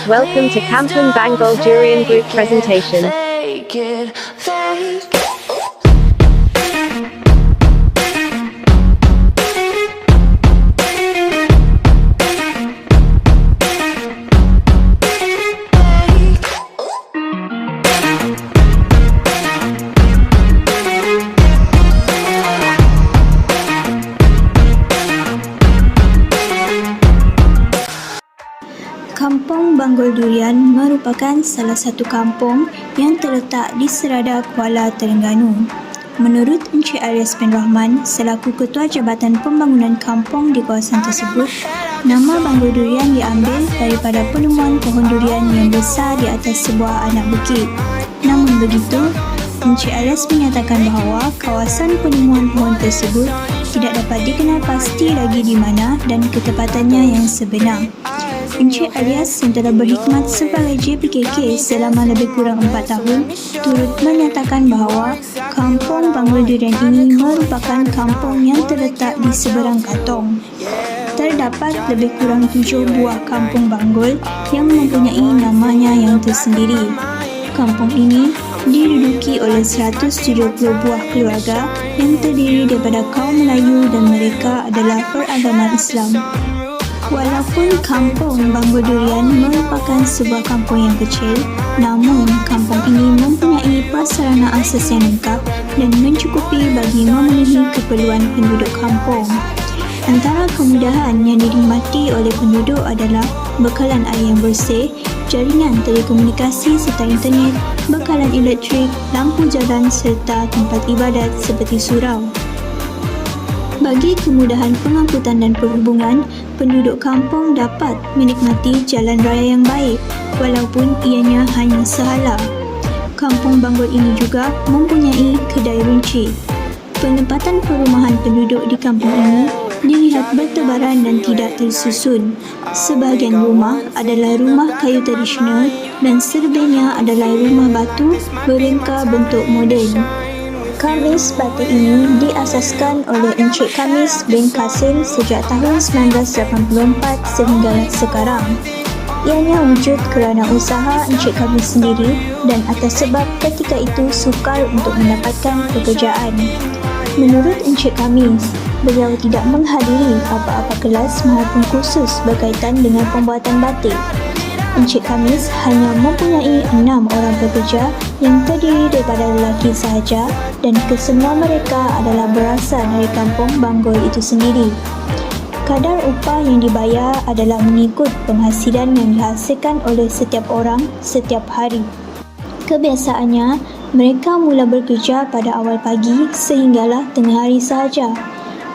Welcome to Kampung Bangul Durian Group presentation. Kampung Bangul Durian merupakan salah satu kampung yang terletak di Serada, Kuala Terengganu. Menurut Encik Aryas bin Rahman, selaku Ketua Jabatan Pembangunan Kampung di kawasan tersebut, nama Bangul Durian diambil daripada penemuan pohon durian yang besar di atas sebuah anak bukit. Namun begitu, Encik Aryas menyatakan bahawa kawasan penemuan pohon tersebut tidak dapat dikenal pasti lagi di mana dan ketepatannya yang sebenar. Encik Aryas yang telah berkhidmat sebagai JPKK selama lebih kurang 4 tahun turut menyatakan bahawa Kampung Bangul Durian ini merupakan kampung yang terletak di seberang Katong. Terdapat lebih kurang 7 buah kampung Bangul yang mempunyai namanya yang tersendiri. Kampung ini diduduki oleh 170 buah keluarga yang terdiri daripada kaum Melayu dan mereka adalah beragama Islam. Walaupun Kampung Bangul Durian merupakan sebuah kampung yang kecil, namun kampung ini mempunyai prasarana asas yang lengkap dan mencukupi bagi memenuhi keperluan penduduk kampung. Antara kemudahan yang dinikmati oleh penduduk adalah bekalan air yang bersih, jaringan telekomunikasi serta internet, bekalan elektrik, lampu jalan serta tempat ibadat seperti surau. Bagi kemudahan pengangkutan dan perhubungan, penduduk kampung dapat menikmati jalan raya yang baik walaupun ianya hanya sehala. Kampung Bangul ini juga mempunyai kedai runci. Penempatan perumahan penduduk di kampung ini dilihat bertebaran dan tidak tersusun. Sebahagian rumah adalah rumah kayu tradisional dan serbenya adalah rumah batu berengka bentuk moden. Kamis batik ini diasaskan oleh Encik Kamis bin Kasim sejak tahun 1984 sehingga sekarang. Ianya wujud kerana usaha Encik Kamis sendiri dan atas sebab ketika itu sukar untuk mendapatkan pekerjaan. Menurut Encik Kamis, beliau tidak menghadiri apa-apa kelas maupun kursus berkaitan dengan pembuatan batik. Encik Kamis hanya mempunyai 6 orang pekerja yang terdiri daripada lelaki sahaja dan kesemua mereka adalah berasal dari kampung Bangul itu sendiri. Kadar upah yang dibayar adalah mengikut penghasilan yang dihasilkan oleh setiap orang setiap hari. Kebiasaannya, mereka mula bekerja pada awal pagi sehinggalah tengah hari sahaja.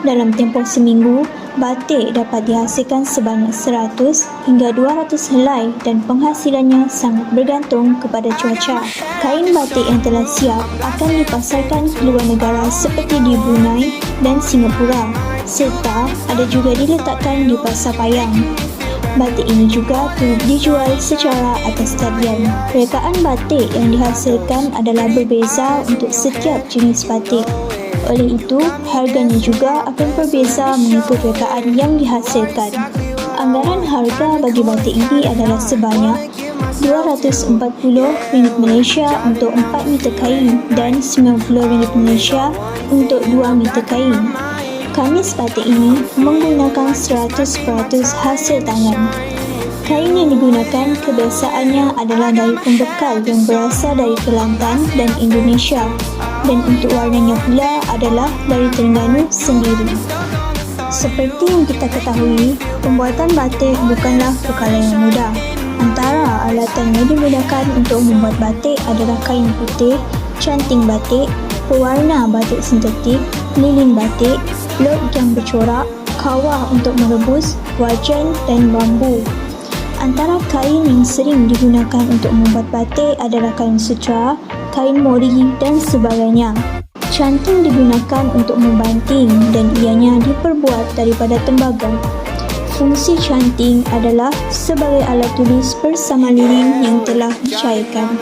Dalam tempoh seminggu, batik dapat dihasilkan sebanyak 100 hingga 200 helai dan penghasilannya sangat bergantung kepada cuaca. Kain batik yang telah siap akan dipasarkan ke luar negara seperti di Brunei dan Singapura serta ada juga diletakkan di Pasar Payang. Batik ini juga turut dijual secara atas talian. Rekaan batik yang dihasilkan adalah berbeza untuk setiap jenis batik. Oleh itu, harganya juga akan berbeza mengikut rekaan yang dihasilkan. Anggaran harga bagi batik ini adalah sebanyak RM240 Malaysia untuk 4 meter kain dan RM90 Malaysia untuk 2 meter kain. Kamis batik ini menggunakan 100% hasil tangan. Kain yang digunakan kebiasaannya adalah dari pembekal yang berasal dari Kelantan dan Indonesia dan untuk warnanya pula adalah dari Terengganu sendiri. Seperti yang kita ketahui, pembuatan batik bukanlah perkara yang mudah. Antara alatan yang digunakan untuk membuat batik adalah kain putih, canting batik, pewarna batik sintetik, lilin batik, lot yang bercorak, kawah untuk merebus, wajan dan bambu. Antara kain yang sering digunakan untuk membuat batik adalah kain sutra, kain mori dan sebagainya. Canting digunakan untuk membanting dan ianya diperbuat daripada tembaga. Fungsi canting adalah sebagai alat tulis bersama lilin yang telah dicairkan.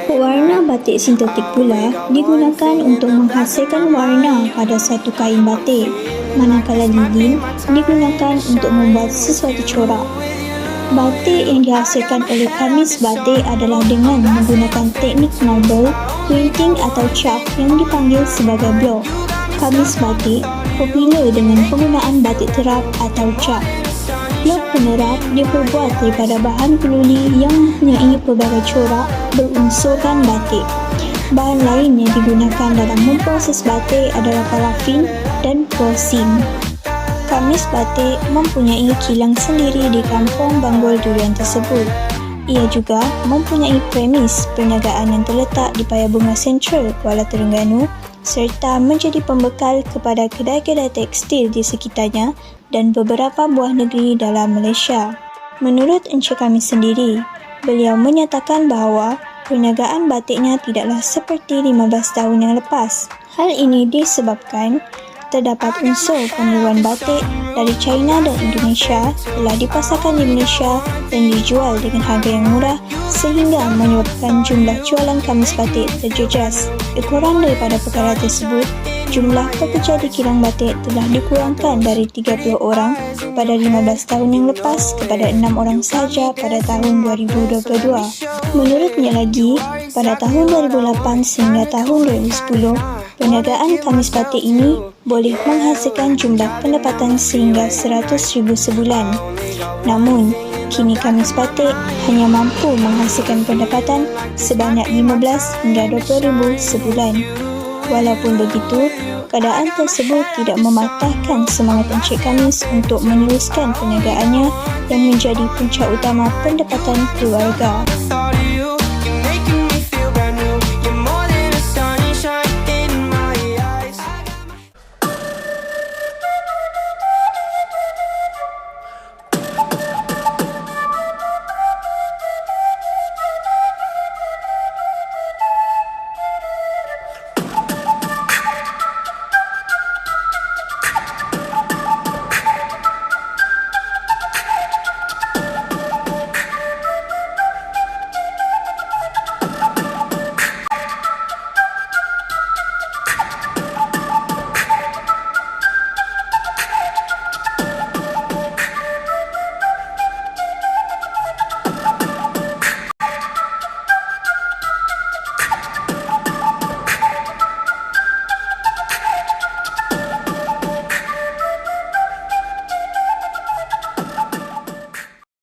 Pewarna batik sintetik pula digunakan untuk menghasilkan warna pada satu kain batik, manakala lilin digunakan untuk membuat sesuatu corak. Batik yang dihasilkan oleh Kamis Batik adalah dengan menggunakan teknik marble, printing atau cap yang dipanggil sebagai blok. Kamis Batik popular dengan penggunaan batik terap atau cap. Blok penerap diperbuat daripada bahan keluli yang mempunyai pelbagai corak berunsurkan batik. Bahan lain yang digunakan dalam memproses batik adalah parafin dan resin. Kamis Batik mempunyai kilang sendiri di Kampung Banggol Durian tersebut. Ia juga mempunyai premis perniagaan yang terletak di Payabunga Sentral, Kuala Terengganu serta menjadi pembekal kepada kedai-kedai tekstil di sekitarnya dan beberapa buah negeri dalam Malaysia. Menurut Encik Kamis sendiri, beliau menyatakan bahawa perniagaan batiknya tidaklah seperti 15 tahun yang lepas. Hal ini disebabkan terdapat unsur peniruan batik dari China dan Indonesia telah dipasarkan di Malaysia dan dijual dengan harga yang murah sehingga menyebabkan jumlah jualan Kamis Batik terjejas. Ekoran daripada perkara tersebut, jumlah pekerja di kilang batik telah dikurangkan dari 30 orang pada 15 tahun yang lepas kepada 6 orang sahaja pada tahun 2022. Menurutnya lagi, pada tahun 2008 sehingga tahun 2010, perniagaan Kamis Batik ini boleh menghasilkan jumlah pendapatan sehingga 100,000 sebulan. Namun, kini Kamis Batik hanya mampu menghasilkan pendapatan sebanyak 15 hingga 20,000 sebulan. Walaupun begitu, keadaan tersebut tidak mematahkan semangat Encik Kamis untuk meneruskan perniagaannya yang menjadi punca utama pendapatan keluarga.